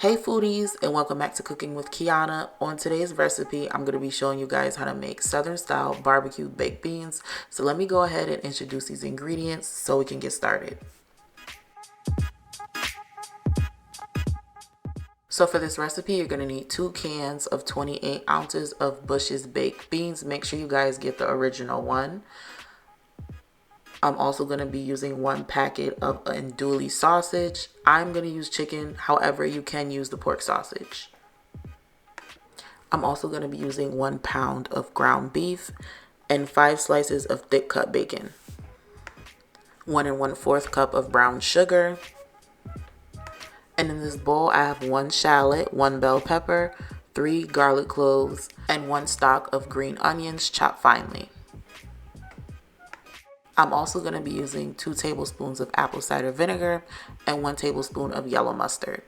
Hey foodies, and welcome back to Cooking with Kiana. On today's recipe, I'm going to be showing you guys how to make Southern style barbecue baked beans. So let me go ahead and introduce these ingredients so we can get started. So for this recipe, you're going to need 2 cans of 28 ounces of Bush's baked beans. Make sure you guys get the original one. I'm also going to be using 1 packet of andouille sausage. I'm going to use chicken, however you can use the pork sausage. I'm also going to be using 1 pound of ground beef and 5 slices of thick cut bacon. 1 1/4 cup of brown sugar. And in this bowl I have 1 shallot, 1 bell pepper, 3 garlic cloves, and 1 stalk of green onions chopped finely. I'm also going to be using 2 tablespoons of apple cider vinegar and 1 tablespoon of yellow mustard.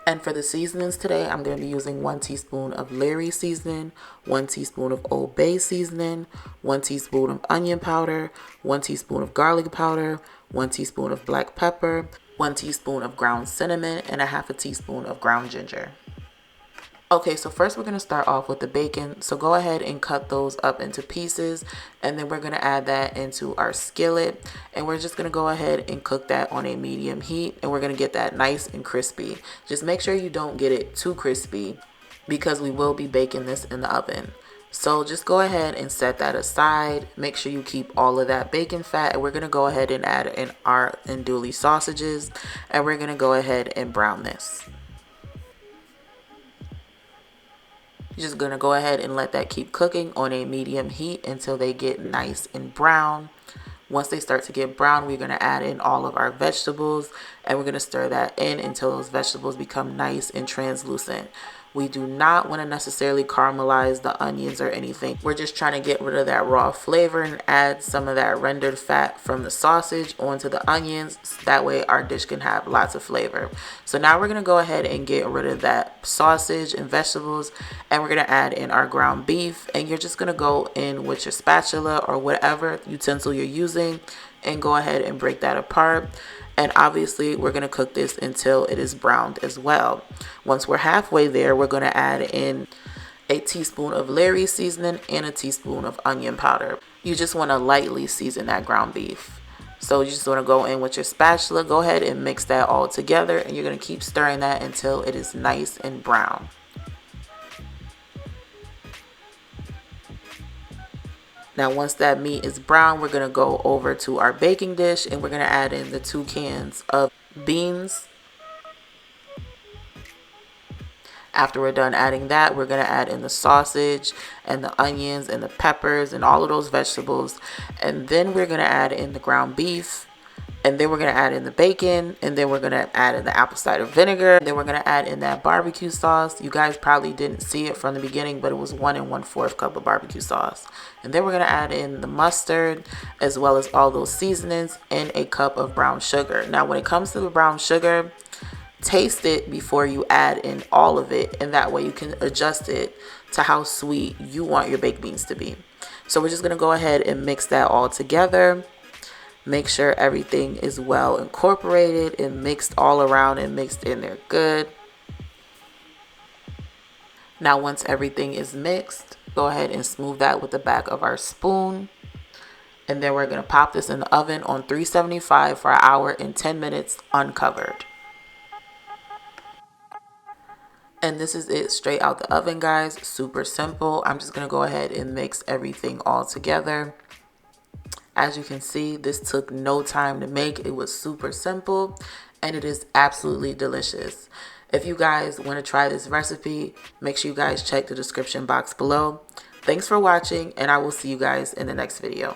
And for the seasonings today, I'm going to be using 1 teaspoon of Lawrys seasoning, 1 teaspoon of Old Bay seasoning, 1 teaspoon of onion powder, 1 teaspoon of garlic powder, 1 teaspoon of black pepper, 1 teaspoon of ground cinnamon, and a half a teaspoon of ground ginger. Okay, so first we're going to start off with the bacon. So go ahead and cut those up into pieces, and then we're going to add that into our skillet, and we're just going to go ahead and cook that on a medium heat, and we're going to get that nice and crispy. Just make sure you don't get it too crispy because we will be baking this in the oven. So just go ahead and set that aside. Make sure you keep all of that bacon fat, and we're going to go ahead and add in our andouille sausages, and we're going to go ahead and brown this. You're just going to go ahead and let that keep cooking on a medium heat until they get nice and brown. Once they start to get brown, we're going to add in all of our vegetables, and we're going to stir that in until those vegetables become nice and translucent. We do not want to necessarily caramelize the onions or anything. We're just trying to get rid of that raw flavor and add some of that rendered fat from the sausage onto the onions. That way our dish can have lots of flavor. So now we're going to go ahead and get rid of that sausage and vegetables, and we're going to add in our ground beef, and you're just going to go in with your spatula or whatever utensil you're using and go ahead and break that apart. And obviously we're going to cook this until it is browned as well. Once we're halfway there, we're going to add in a teaspoon of Lawrys seasoning and a teaspoon of onion powder. You just want to lightly season that ground beef. So you just want to go in with your spatula, go ahead and mix that all together, and you're going to keep stirring that until it is nice and brown. Now once that meat is brown, we're going to go over to our baking dish, and we're going to add in the 2 cans of beans. After we're done adding that, we're going to add in the sausage and the onions and the peppers and all of those vegetables. And then we're going to add in the ground beef. And then we're going to add in the bacon, and then we're going to add in the apple cider vinegar. And then we're going to add in that barbecue sauce. You guys probably didn't see it from the beginning, but it was 1 1/4 cup of barbecue sauce. And then we're going to add in the mustard as well as all those seasonings and a cup of brown sugar. Now when it comes to the brown sugar, taste it before you add in all of it, and that way you can adjust it to how sweet you want your baked beans to be. So we're just going to go ahead and mix that all together. Make sure everything is well incorporated and mixed all around and mixed in there good. Now once everything is mixed, go ahead and smooth that with the back of our spoon. And then we're going to pop this in the oven on 375 for an hour and 10 minutes uncovered. And this is it straight out the oven, guys. Super simple. I'm just going to go ahead and mix everything all together. As you can see, this took no time to make. It was super simple, and it is absolutely delicious. If you guys want to try this recipe, make sure you guys check the description box below. Thanks for watching, and I will see you guys in the next video.